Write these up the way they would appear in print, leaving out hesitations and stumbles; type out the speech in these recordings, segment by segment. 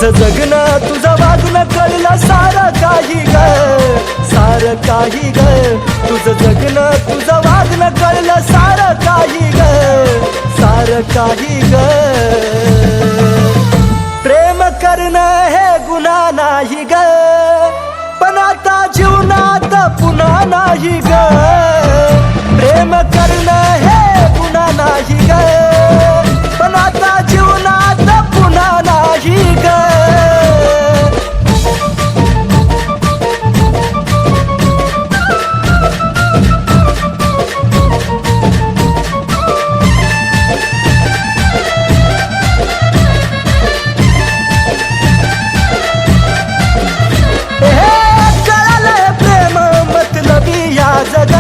तुझं जगणं तुझं वागणं कळलं सारं काही ग, सारं काही ग. तुझं जगणं तुझं वागणं कळलं सारं काही ग, सारं काही ग. प्रेम करणं हे गुन्हा नाही ग, पण आता जीवनात पुन्हा नाही ग. प्रेम करणं हे गुन्हा नाही ग, पण आता जीवनात पुन्हा नाही ग. जग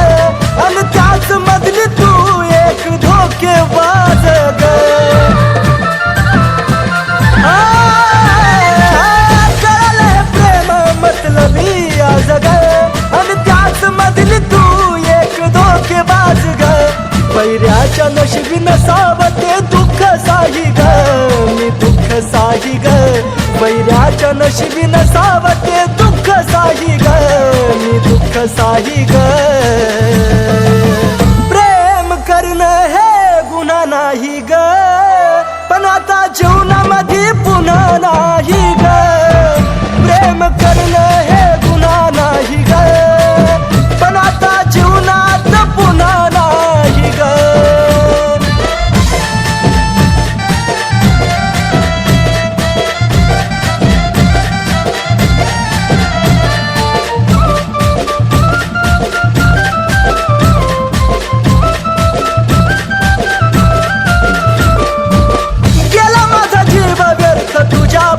आणि त्याच मधली तू एक धोकेबाज ग. कळलं प्रेम मतलबी या जग आणि त्याच मधली तू एक धोकेबाज ग. वैऱ्याच्या नशिबी नसावं ते दुःख साही ग, मी दुःख साही ग. वैऱ्याच्या नशिबी नसावं ते दुःख साही ग, मी दुःख साही ग. प्रेम करणं हे गुन्हा नाही ग, पण आता जीवनामध्ये पुन्हा नाही ग. प्रेम करणं हे गुन्हा नाही ग, पण आता जीवनात पुन्हा नाही ग.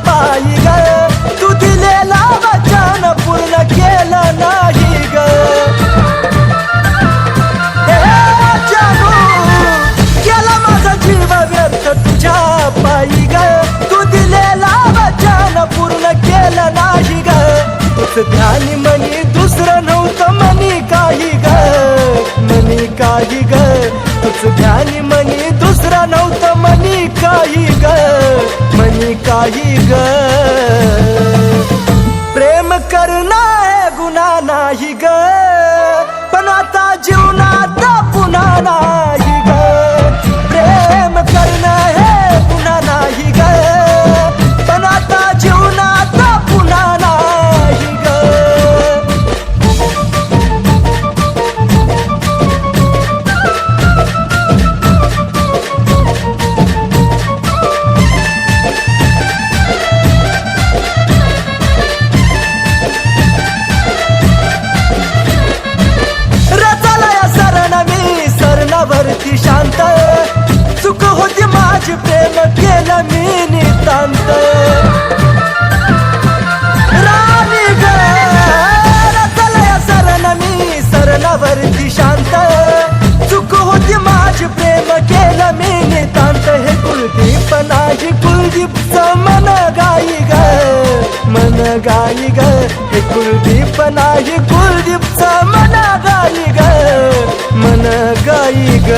पायी ग, तू दिलेला वचन पूर्ण केलं नाही ग. जानू गेला माझा जीव व्यर्थ तुझ्या पायी ग, तू दिलेला वचन पूर्ण केलं नाही ग. तुझ ध्यानी मनी दुसरं नव्हतं मनी काही ग, मनी काही ग. तुझ ध्यानी मनी दुसरं नव्हतं मनी काही ग, मनी काही ग. प्रेम करणं हे गुन्हा नाही ग, पण आता जीवनात पुन्हा नाही ग. प्रेम करणं हे गुन्हा नाही ग, पण आता जीवनात पुन्हा नाही ग. वरती शांत चुक होती माझी प्रेम केलं मी नितांत. राणी ग रचलया सरण मी सरणावरती शांत चुक होती माझी प्रेम केलं मी नितांत. हे कुलदीप नाही कुलदीपचं मन गाई ग, मन गाई ग. हे कुलदीप नाही कुलदीपचं मन गाई ग, मन गाई ग.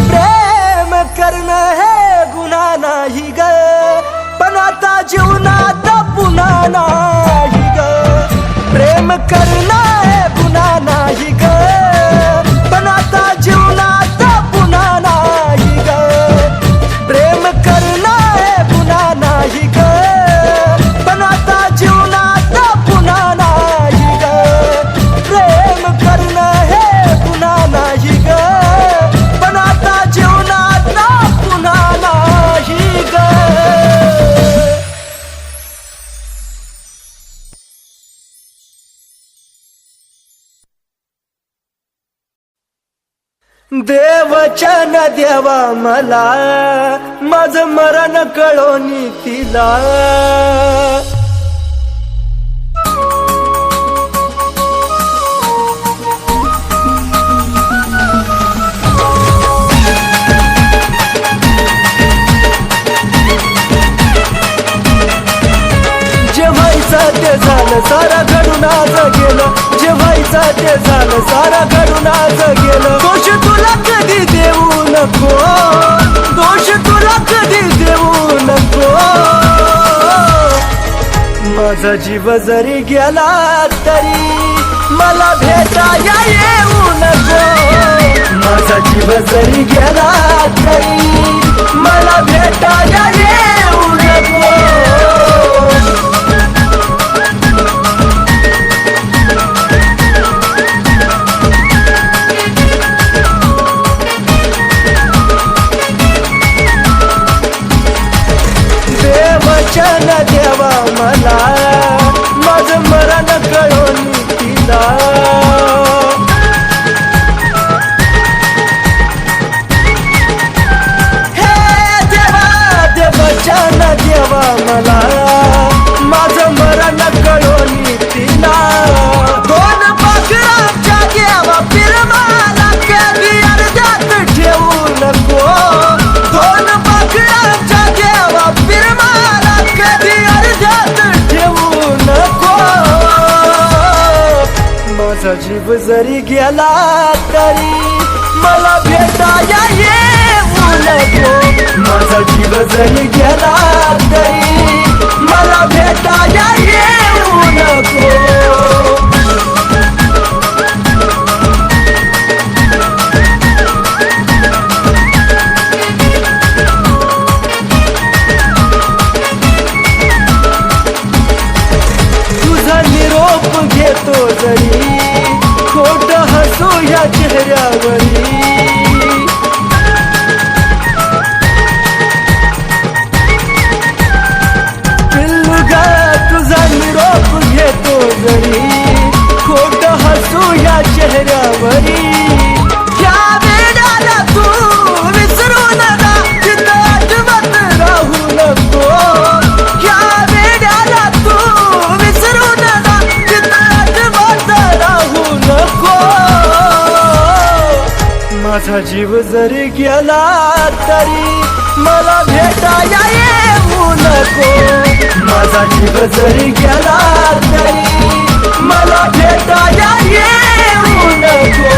प्रेम करणं हे गुन्हा नाही ग, पण आता जीवनात पुन्हा नाही ग. प्रेम करणं हे गुन्हा नाही ग, पण आता जीवनात पुन्हा नाही ग. प्रेम करणं हे गुन्हा नाही ग, पण आता जीवनात पुन्हा नाही ग. प्रेम करणं हे गुन्हा नाही ग, पण आता जीवनात पुन्हा नाही ग. देवचन देवा मला माझं मरण कळोनी तिला. जे व्हायचं ते झालं सारा घडून आज गेलं, जे व्हायचं ते झालं सारा घडून आज गेलं. दोष तुला कधी देऊ नको, दोष तुला कधी देऊ नको. माझा जीव जरी गेला तरी मला भेटाया येऊ नको. माझा जीव जरी गेला तरी मला भेटाया येऊ नको. देवचन देवा मला माझं मरण कळून तिला. हे देवा देवचन देवा मला माझं मरण कळून तिला. दोन पाकळाच्या देवा पिरमाला कधी अर्ध्यात ठेवू नको. दोन पाकळाच्या देवा पिरमाला कधी अर्ध्यात ठेवू नको. माझा जीव जरी गेला तरी मला भेटाया येऊ नको. माझा जीव जरी गेला तरी मला भेटाया येऊ नको. तुझा निरोप घेतो जरी खोट हसू या चेहऱ्यावरी. पिल्लुगा तुझा निरोप घेतो जरी खोट हसू या चेहऱ्यावरी. या वेळाला तू विसरू नका तिथं आठवत राहू नको. या वेळाला तू विसरू नका तिथं आठवत राहू नको. माझा जीव जरी गेला तरी मला भेटाया येऊ नको. माझा जीव जरी गेला तरी मला भेटाया येऊ नको.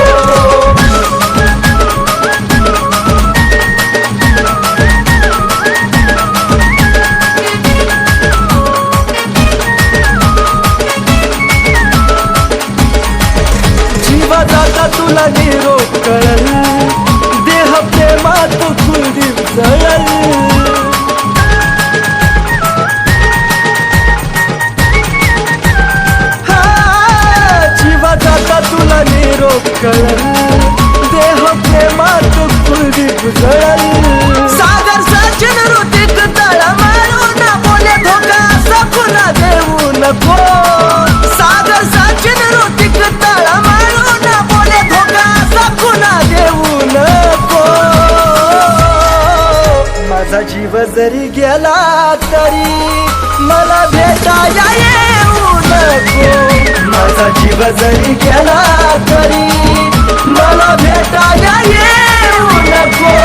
जीवा जाता तुला निरोप कळल देह प्रेमात कुलदीप जळल. जीवा जाता तुला निरोप कळल देह प्रेमात कुलदीप जळल. सागर सचिन ऋतिक तळा मारून बोले धोका असा पुन्हा देऊ नको. सागर सचिन ऋतिक तळा मारून बोले धोका असा पुन्हा देऊ नको. माझा जीव जरी गेला तरी मला भेटाया येऊ नको. माझा जीव जरी गेला तरी मला भेटाया येऊ नको.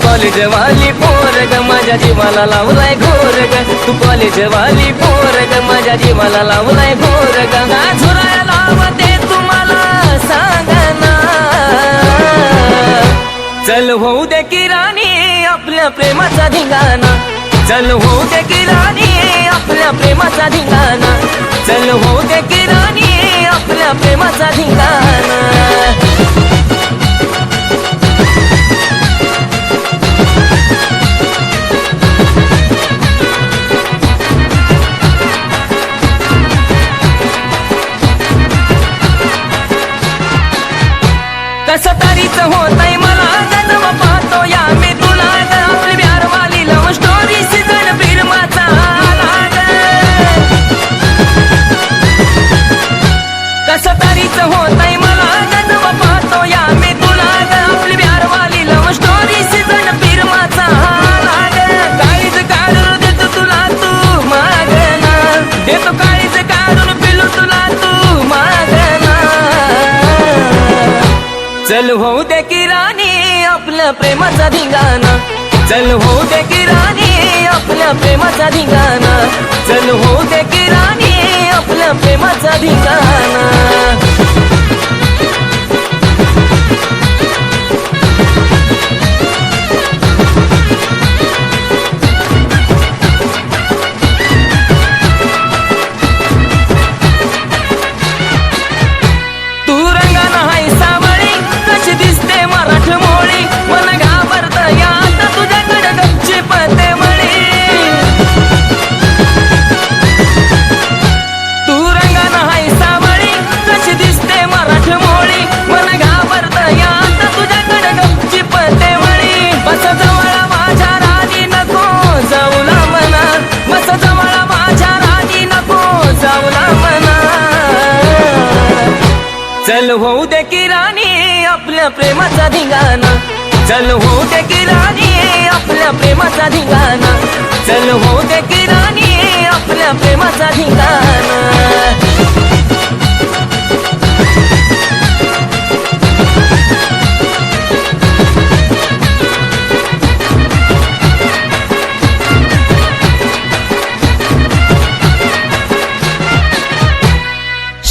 कॉलेज वाली पोर ग माझ्या जीवाला लावलाय घोर ग. तू कॉलेज वाली पोर ग माझ्या जीवाला लावलाय घोर ग. झुराया लावते तुम्हाला सांगना. चल होऊ दे की राणी आपल्या प्रेमाचा धिंगाणा. चल होऊ दे की राणी आपल्या प्रेमाचा धिंगाणा. चल होऊ दे की राणी आपल्या प्रेमाचा धिंगाणा. कसं तरीच होतंय मला जन्म पाहतो या मी तुला. आपली बिहारवाली लव्ह स्टोरी सीझन फिल्माचा लाग. कसं तरीच होतंय मला जन्म पाहतो या मी तुला. आपली बिहारवाली लव्ह स्टोरी सीझन फिल्माचा लाग. काळीज काढ चल होऊ दे की राणी आपल्या प्रेमाचा धिंगाणा, चल होऊ दे की राणी आपल्या प्रेमाचा धिंगाणा, चल होऊ दे की राणी आपल्या प्रेमाचा धिंगाणा. चल होऊ दे की राणी आपल्या प्रेमाचा धिंगाणा, चल होऊ दे की राणी आपल्या प्रेमाचा धिंगाणा, चल होऊ दे की राणी आपल्या प्रेमाचा धिंगाणा.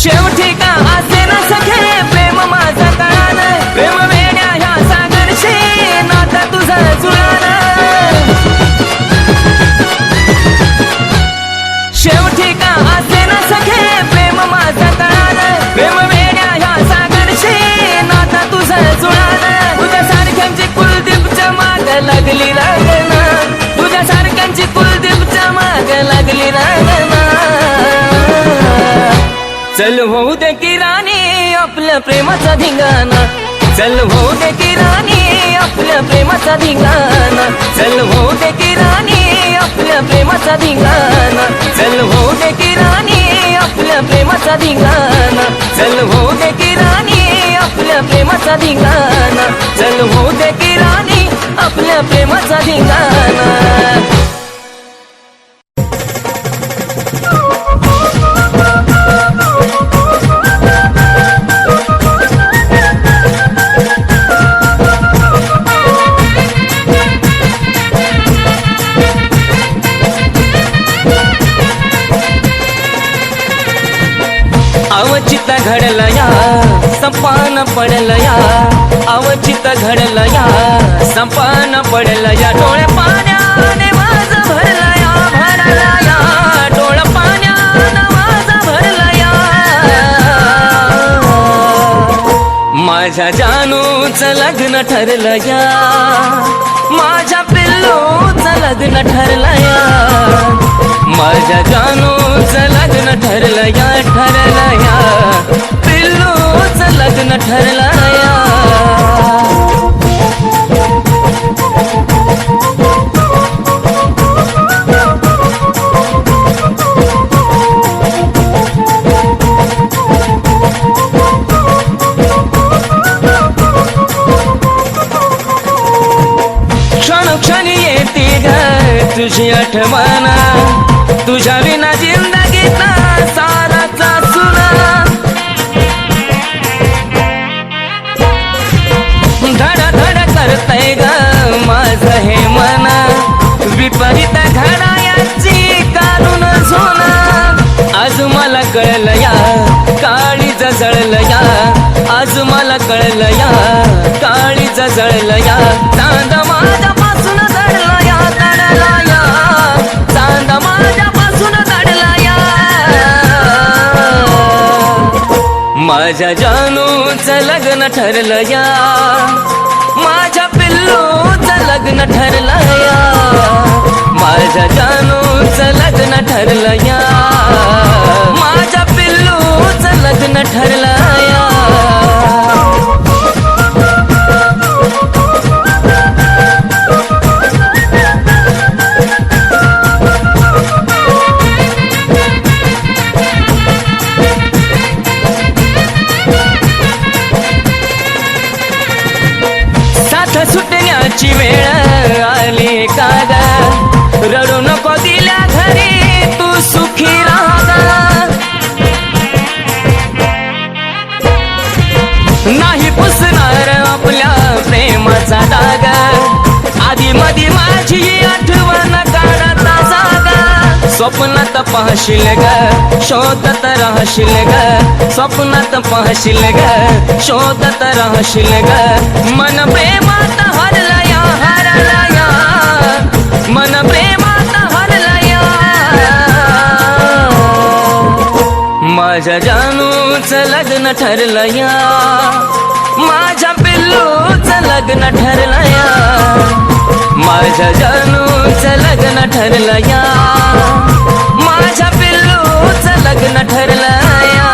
शेवटी का असे ना सखे प्रेम माझा कळाला, प्रेम वेड्या ह्या सागरशी नाता तुझा जुळाला. शेवटी का असे ना सखे प्रेम माझा कळाला, प्रेम वेड्या ह्या सागरशी नाता तुझा जुळाला. तुझ्या सारख्यांची कुलदीपच्या माग लागली रागना, तुझ्या सारख्यांची कुलदीपच्या माग लागली रागना. चल होऊ दे की राणी आपल्या प्रेमाचा धिंगाणा, चल होऊ दे की राणी आपल्या प्रेमाचा धिंगाणा, चल होऊ दे की राणी आपल्या प्रेमाचा धिंगाणा, चल होऊ दे की राणी आपल्या प्रेमाचा धिंगाणा, चल होऊ दे की राणी आपल्या प्रेमाचा धिंगाणा, चल होऊ दे की राणी आपल्या प्रेमाचा धिंगाणा. अवचित घडलं या संपान पडलं या, अवचित घडलं या संपान पडलं या. डोळे पाण्याने माझं भरलं या, भरलं या डोळे पाण्याने माझं भरलं या. माझ्या जानूचं लग्न ठरलं या, माझ्या पिल्लूचं लग्न ठरलं या, माझ्या जानूचं लग्न ठरलं या, ठरलं या पिल्लूचं लग्न ठरलं या. क्षणोक्षणी येते ग तुझी आठवण, तुझ्या विना जिंदगीचा साराचा सुना. धड धड करतय ग माझं हे मन, विपरीत घडायाची काढून सोना. आज मला कळलं या काळी जळलं या, आज मला कळलं या काळी जळलं या. चांद माझ्यापासून दडला या, दडला या चांद माझ्यापासून दडला या. माझ्या जानूचं लग्न ठरलं या, माझ्या पिल्लूचं लग्न ठरलं या, माझ्या जानूचं लग्न ठरलं या, माझ्या पिल्लूचं लग्न ठरलं या. सुटण्याची वेळ आली का ग, रडू नको दिल्या घरी तू सुखी राहा. नाही पुसणार पाहशील ग शोधत राहशील ग स्वप्नात पाहशील ग शोधत राहशील ग मन प्रेमात हरलया हरलया मन प्रेमात हरलया माझ्या जानूच लग्न ठरलया माझ्या पिल्लूच लग्न ठरलया माझ्या जानूच लग्न ठरलया माझ्या पिल्लूच लग्न ठरलया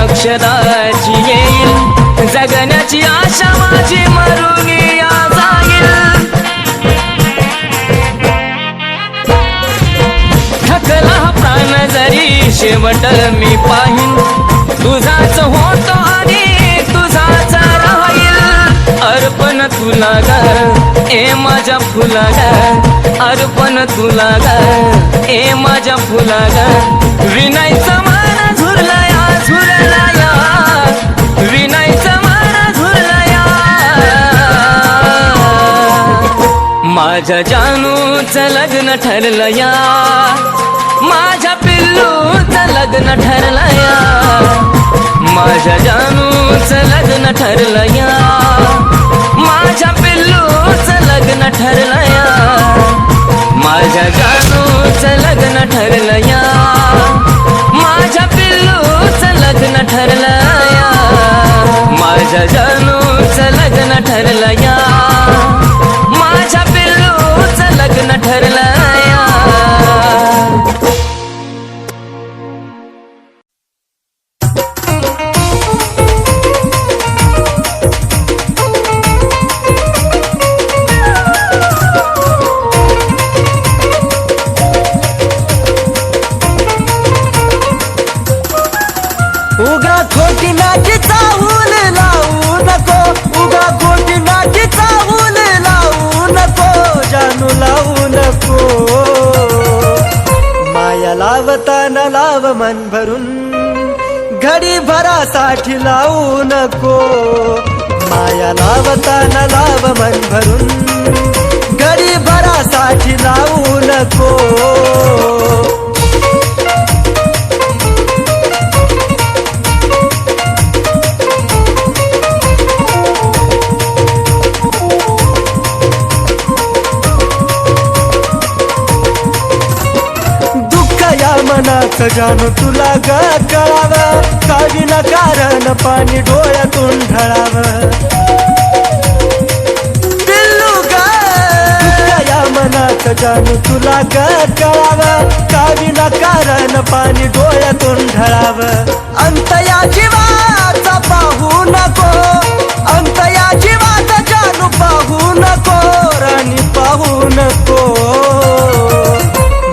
अक्षराची येईल जगण्याची आशा माझी मरून जाईल थकला प्राण जरी शेवट मी पाहिन तुझाच होतो आणि तुझाच राहील अर्पण तुला ग ए माझ्या फुला ग अर्पण तुला ग ए माझ्या फुला ग विनायचं मन झुरलया झुरलया विनायचं मन झुरलया माझ्या जानूचं लग्न ठरलया माझ्या पिल्लूचं लग्न ठरलया माझ्या जानूचं लग्न ठरलया माझ्या पिल्लूचं लग्न ठरलया माझ्या जानूचं लग्न ठरलया माझ्या पिल्लूचं लग्न ठरलया माझ्या जानूचं लग्न ठरलया माझ्या पिल्लूचं लग्न ठरलया उगा खोटी नाटी चावून लावू नको उगा खोटी नाटी चावून लावू नको जानू लावू नको माया लावताना लाव मन भरून घडी भरासाठी लावू नको माया लावताना लाव मन भरून घडी भरासाठी लावू नको मनाचं जानू तुला ग कळावं काविना कारण पाणी डोळ्यातून ढळावं पिल्लू ग या मनाचं जानू तुला ग कळावं काविना कारण पाणी डोळ्यातून ढळावं अंत या जीवाचा पाहू नको अंत या जीवाचा जानू पाहू नको राणी पाहू नको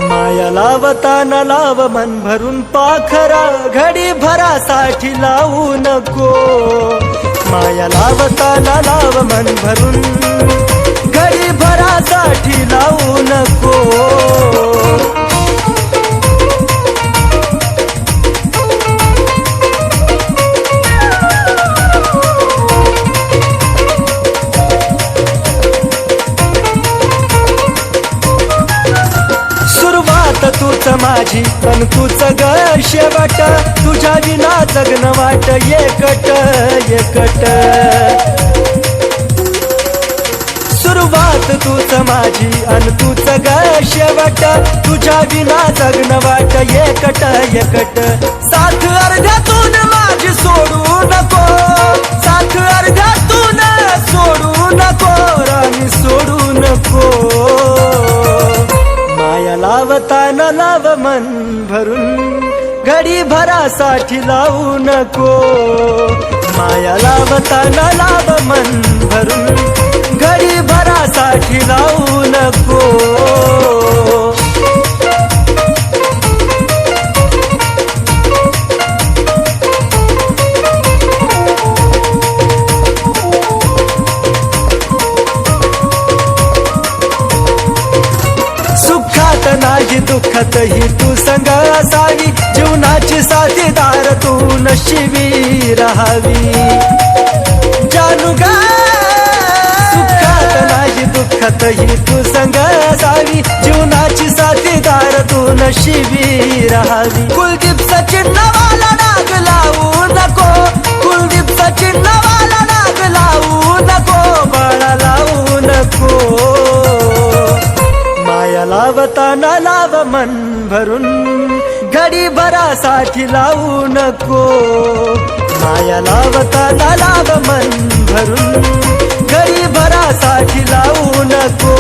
माया लावताना लाव मन भरून पाखरा घडी भरासाठी लावू नको माया लावताना लाव मन भरून घडी भरासाठी लावू नको तूच माझी पण तूच ग शेवट तुझ्या विना जगन वाट एकट एकट सुरुवात तूच माझी अन तूच ग शेवट तुझ्या विना जगन वाट एकट एकट साथ अर्ध्यातून माझी सोडू नको साथ अर्ध्यातून सोडू नको राणी सोडू नको माया लावताना लाव मन भरून घडी भरासाठी लावू नको माया लावताना लाव मन भरून घडी भरासाठी लावू नको नशिबी राहावी जानू गा सुखात नाही दुःखातही तू संग असावी जीवनाची साथीदार तू नशिबी राहावी कुलदीप सचिन नावाला नाग लावू नको कुलदीप सचिन नावाला नाग लावू नको बाळा लावू नको माया लावताना लाव मन भरून घडी भरासाठी लावू नको माया लावताना लाव मन भरून घडी भरासाठी लावू नको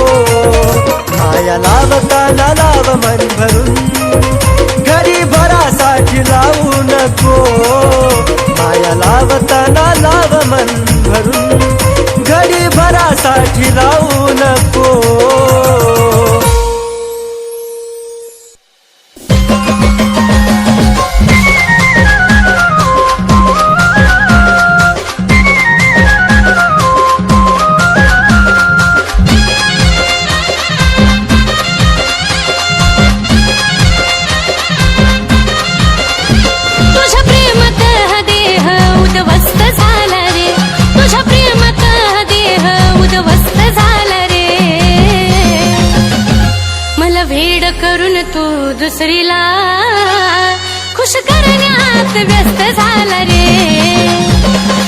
माया लावताना लाव मन भरून घडी भरासाठी लावू नको माया लावताना लाव मन भरून घडी भरासाठी लावू नको दुसरीला खुश करण्यात व्यस्त झाला रे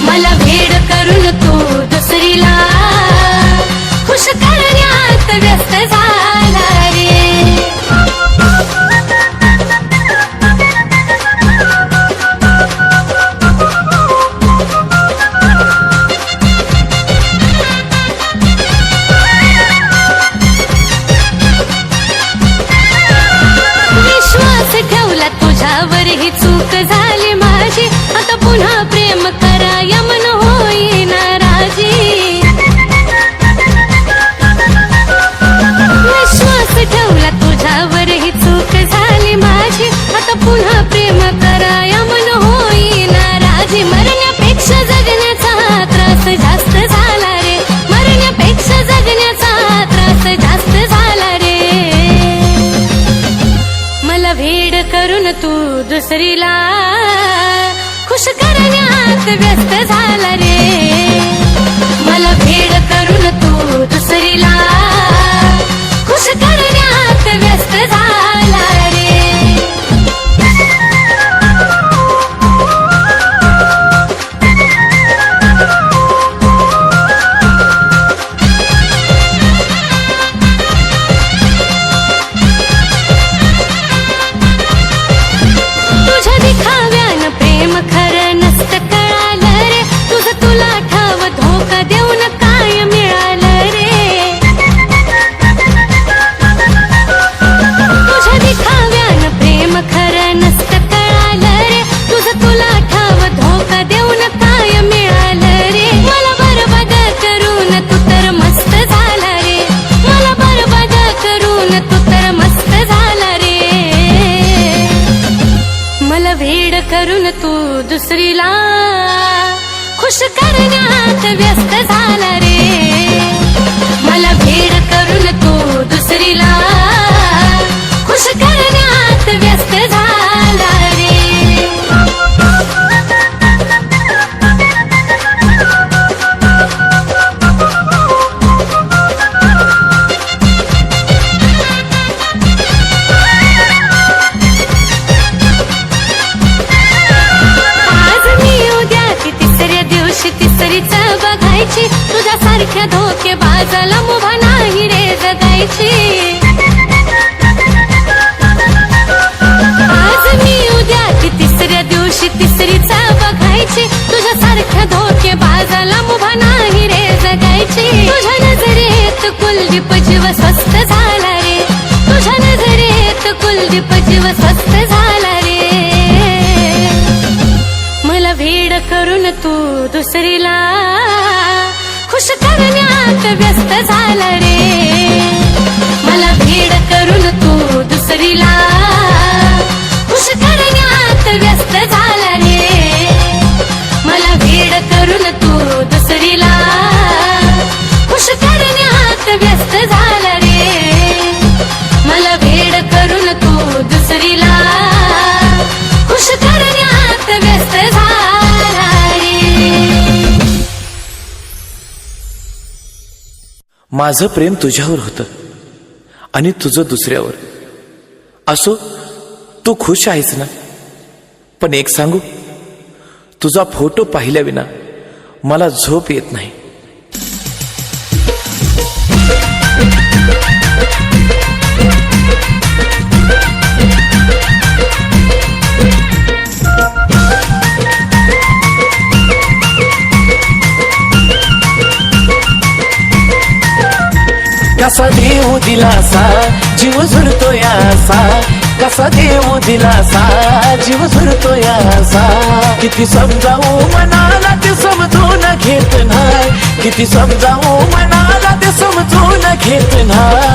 मला भेड करून तू दुसरीला खुश करण्यात व्यस्त झाला रे तुझ्यावर ही चूक झाली माझी आता पुन्हा प्रेम करा यमन होई नाराजी विश्वास ठेवला तुझ्यावर ही चूक झाली माझी आता पुन्हा प्रेम करा यमन होई नाराजी मरण्यापेक्षा जगण्याचा त्रास जास्त झाला रे मरण्यापेक्षा जगण्याचा त्रास जास्त झाला रे मला भेड करून तू दुसरीला खुश करण्यात व्यस्त झाला रे मला भेड करून तू दुसरीला खुश करण्यात व्यस्त झाला रे करून तू दुसरीला खुश करण्यात व्यस्त झाला रे मला भेड करून तू दुसरीला खुश करण्यात व्यस्त झाला रे तुझ्यासारख्या धोकेबाजाला मुभा नाही रे जगायची आज मी उद्या ती तिसऱ्या दिवशी तिसरीचा बघायची तुझ्यासारख्या धोकेबाजाला मुभा नाही रे जगायची तुझ्या नजरेत कुलदीप जीव स्वस्त झाला रे तुझ्या नजरेत कुलदीप जीव स्वस्त झाला रे मला भेड करून तू दुसरीला खुश करण्यात व्यस्त झाला रे मला भेड करून तू दुसरीला खुश करण्यात व्यस्त झाला रे मला भेड करून तू दुसरीला खुश करण्यात व्यस्त झाला रे मला भेड करून तू दुसरीला खुश करण्यात व्यस्त झाला माझं प्रेम तुझ्यावर होतं आणि तुझं दुसऱ्यावर. असो, तू खुश आहेस ना? पण एक सांगू, तुझा फोटो पाहिल्याविना मला झोप येत नाही. कसा देऊ दिलासा जीव झुरतो यासा, कसा देऊ दिलासा जीव झुरतो यासा. किती समजावू मनाला ते समजून घेत नाही, किती समजावू मनाला ते समजून घेत नाही.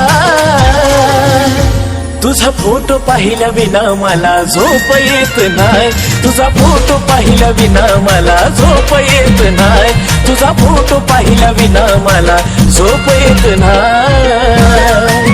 तुझा फोटो पाहिल्या विना मला झोप येत नाही, तुझा फोटो पाहिल्या विना मला झोप येत नाही, तुझा फोटो पाहिल्या विना मला झोप येत नाही.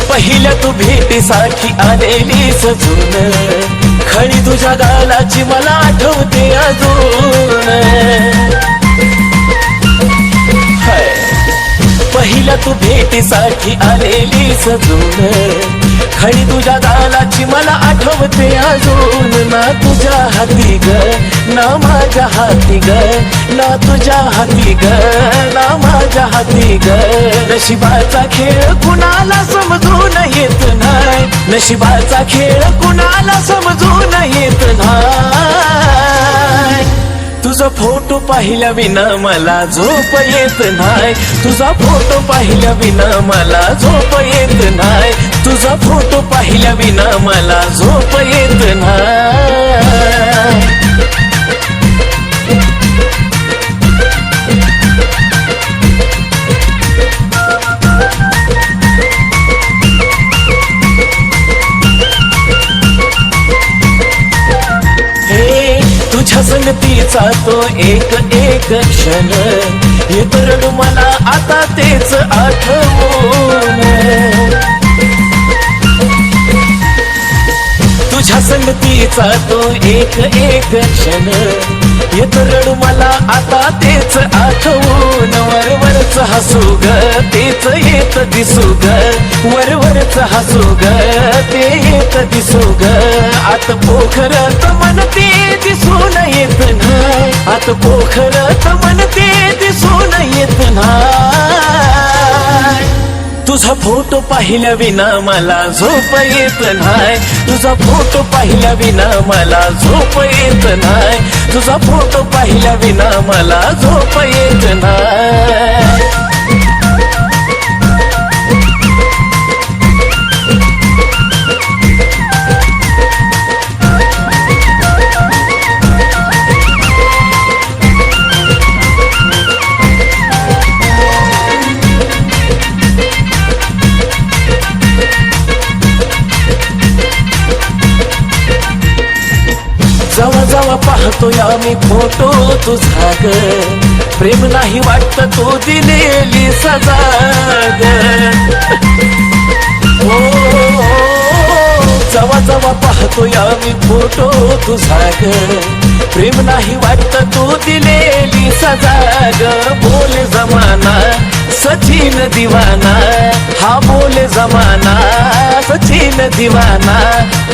पहिल्या तू भेटीसाठी आलेली सजून, खळी तुझ्या गालाची मला आठवते अजून. पहिल्या तू भेटीसाठी आलेली सजून, खळी तुझ्या गालाची मला आठवते अजून. ना तुझ्या हाती ग ना माझ्या हाती ग, ना तुझ्या हाती ग ना माझ्या हाती ग. नशिबाचा खेळ कुणाला समजून येत नाही, नशिबाचा खेळ कुणाला समजून येत नाही. तुझा फोटो पाहिल्या विना मला झोप येत नाही, तुझा फोटो पाहिल्या विना मला झोप येत नाही, तुझा फोटो पाहिल्या विना मला झोप येत नाही. तुझ्या संगतीचा तो एक एक क्षण येत रडू मला आता तेच आठवून. तुझ्या संगतीचा तो एक एक क्षण येत रडू मला आता तेच आठवून. वरवरच हसू ग तेच येत दिसू ग, वरवरच हसू ग ते येत दिसू ग. आत पोखरत मन ते दिसून येत नाही, आत पोखरत मन ते दिसून येत नाही. तुझा फोटो पाहिल्या विना मला झोप येत नाही, तुझा फोटो पाहिल्या विना मला झोप येत नाही, तुझा फोटो पाहिल्या विना मला झोप येत नाही. जवा जवा पाहतोय आम्ही फोटो तुझा ग, प्रेम नाही वाटत तू दिलेली सजा ग. जवा जवा पाहतोय आम्ही फोटो तुझा ग, प्रेम नाही वाटत तू दिलेली सजा ग. बोले जमाना सचिन दिवाना, हा बोले जमाना सचिन दिवाना.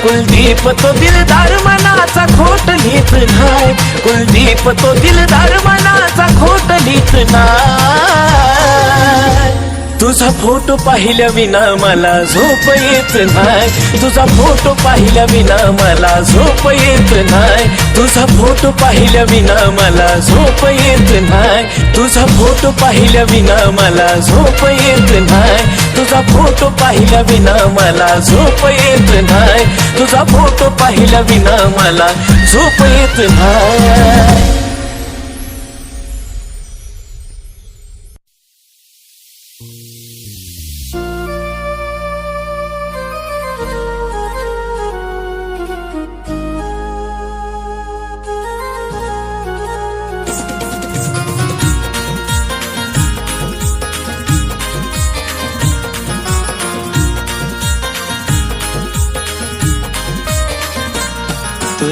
कुलदीप तो दिलदार मनाचा खोट लिहित नाही, कुलदीप तो दिलदार मनाचा खोट लिहित नाही. तुझा फोटो पाहिल्या विना मला झोप येत नाही, तुझा फोटो पाहिल्या विना मला झोप येत नाही, तुझा फोटो पाहिल्या विना मला झोप येत नाही, तुझा फोटो पाहिल्या विना मला झोप येत नाही, तुझा फोटो पाहिल्या विना मला झोप येत नाही, तुझा फोटो पाहिल्या विना मला झोप येत नाही.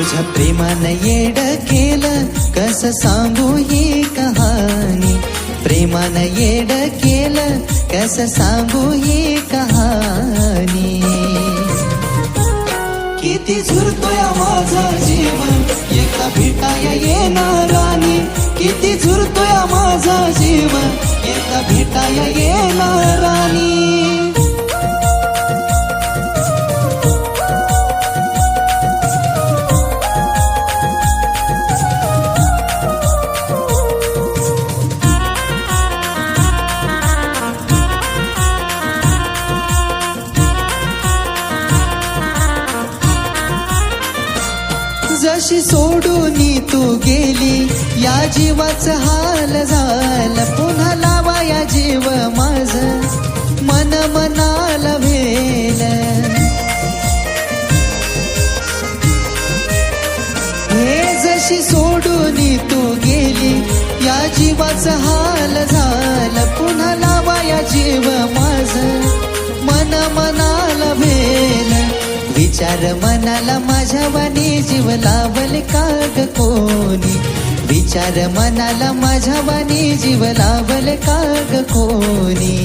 तुझ्या प्रेमानं येड केलं कसं सांगू ही कहाणी प्रेमानं येड केलं कसं सांगू ही कहाणी किती झुरतोय माझा जीव एका भेटाया येणारानी किती झुरतोय माझा जीव एका भेटाया येणारानी जशी सोडून तू गेली या जीवाचं हाल झालं पुन्हा लावा या जीव माझ मन मनाला भेल हे जशी सोडून तू गेली या जीवाचं हाल झालं पुन्हा लावा या जीव माझ मन मनाला भेल विचार मनाला माझ्या वाणी जीव लावल का ग कोणी विचार मनाला माझ्या वाणी जीव लावल का ग कोणी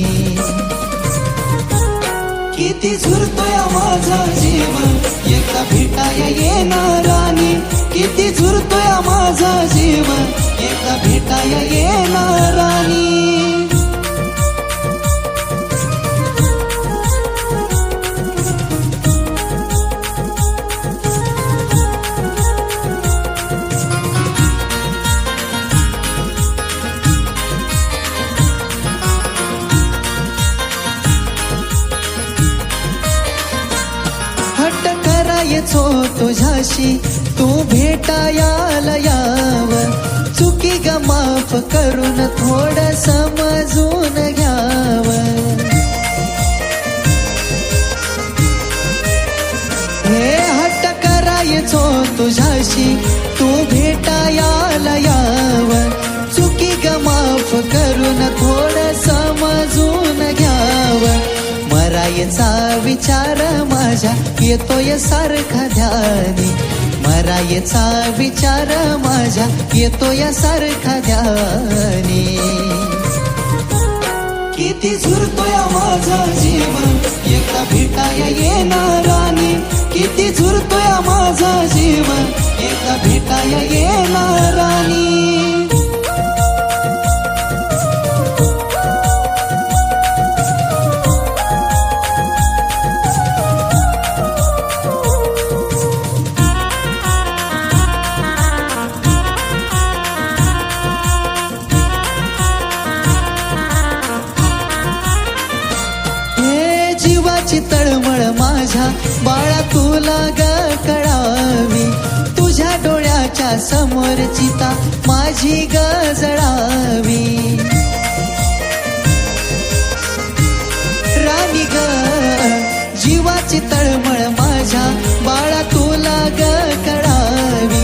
किती झुरतोय माझा जीव एका भेटाया येणारानी किती झुरतोय माझा जीव एका भेटाया येणारानी करायचो तुझ्याशी तू भेटायाला याव चुकी ग माफ करून थोडं समजून घ्याव हे हट्ट करायचो तुझ्याशी तू भेटायाला याव चुकी ग माफ करून थोडं समजून घ्याव मरायचा विचार माझ्या येतोय सारखा ध्यानी मरायचा विचार माझ्या येतोय सारखा ध्यानी किती झुरतोय माझा जीव एका भेटाया येणारानी किती झुरतोय माझा जीव एका भेटाया येणारानी तळमळ माझ्या बाळा तुला ग कळावी तुझ्या डोळ्याच्या समोर चिता माझी ग जळावी राणी ग जीवाची तळमळ माझ्या बाळा तुला ग कळावी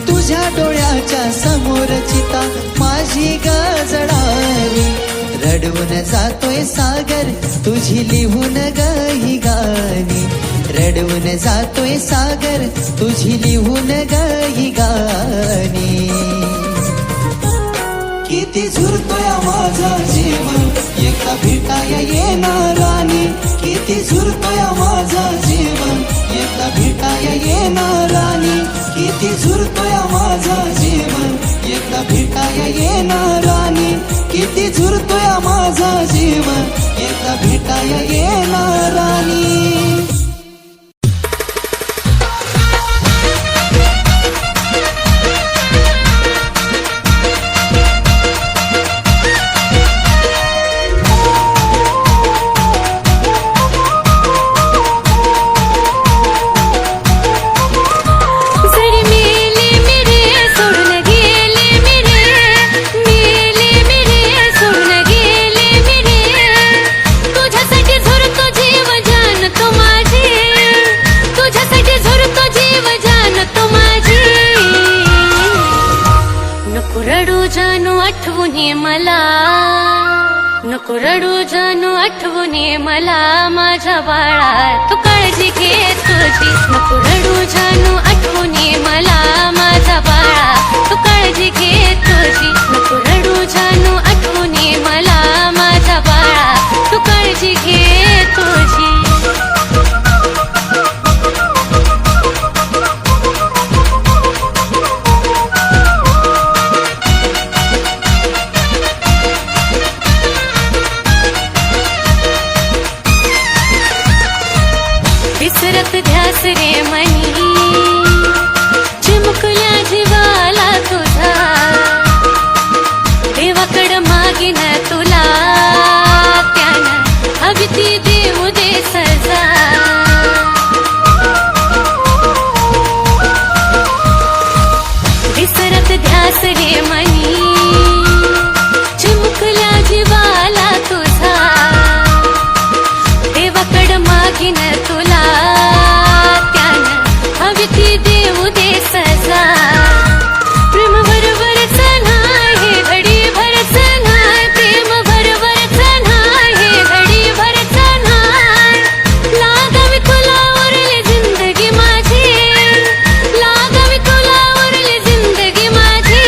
तुझ्या डोळ्याच्या समोर चिता माझी ग जळावी रडवून जातोय सागर तुझी लिहून ग ही गाणी रडवून जातोय सागर तुझी लिहून ग ही गाणी किती झुरतोय माझा जीव एका भेटाया येणारानी किती झुरतोय माझा जीव एका भेटाया येणारानी किती झुरतोय माझा जीव एका भेटाया येणारानी किती झुरतोय माझा जीव एका भेटाया येणारानी नको रडू जानू आठवून ये मला माझ्या बाळा तू काळजी घे तुझी नको रडू जानू आठवून ये मला माझा बाळा तू काळजी घे तुझी नको रडू जानू आठवणी मला माझा बाळा तू काळजी घे तुझी विसरत ध्यास रे मनी चिमुकल्या जीवाला तुझा देवाकड मागिन तुला त्यानं हवी ती देऊ दे सजा विसरत ध्यास रे मनी चिमुकल्या जीवाला तुझा देवाकड मागिन तुला त्यानं हवी ती देऊ दे सजा प्रेम बरोबरच नाही घडी भरच नाही प्रेम बरोबरच नाही घडी भरच नाही लागावी तुला उरली जिंदगी माझी लागावी तुला उरली जिंदगी माझी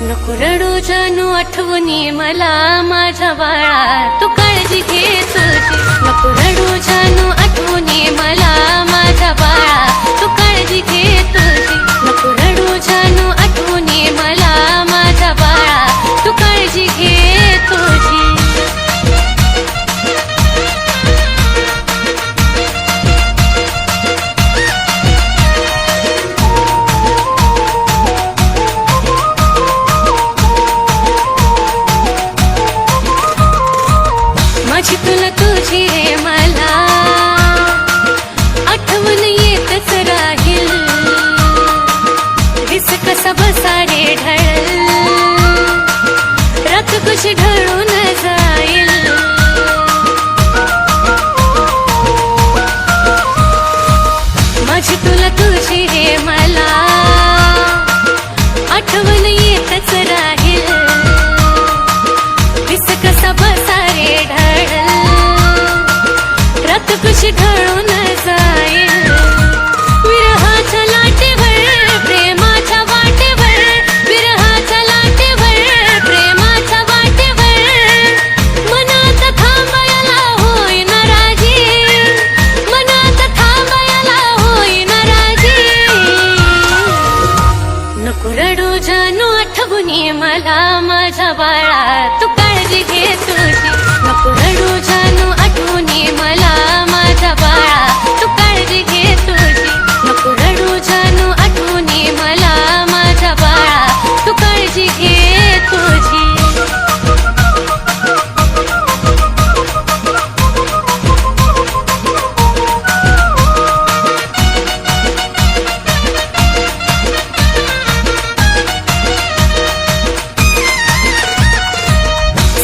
नको रडू जानू आठवणी मला माझ्या बाळा तू काळजी घे तुझी नको रडू जानू आठवणी मला माझ्या बाळा तू काळजी घे तुझी नको रडू जानू आठवणी मला माझ्या बाळा तू काळजी घे तुझी माझी तुला तुझी रे मला आठवण येतच राहील दिस कसा बसा रे ढळ रात कशी ढळून जाईल माझी तुला तुझी रे मला आठवण येतच राहील दिस कसा बसा रे ढळ रात कशी ढळून जाईल विरहाच्या लाटेवर प्रेमाच्या वाटेवर विरहाच्या लाटेवर प्रेमाच्या वाटेवर मनात थांबायला होईन राजी मनात थांबायला होईन राजी नको रडू जानू आठवणी मला माझ्या बाळा तू काळजी घे तुझी नको रडू जानू आठवणी मला माझ्या बाळा तू काळजी घे तुझी नको रडू जानू आठवणी मला माझ्या बाळा तू काळजी घे तुझी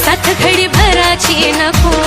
साथ घडी भराची नको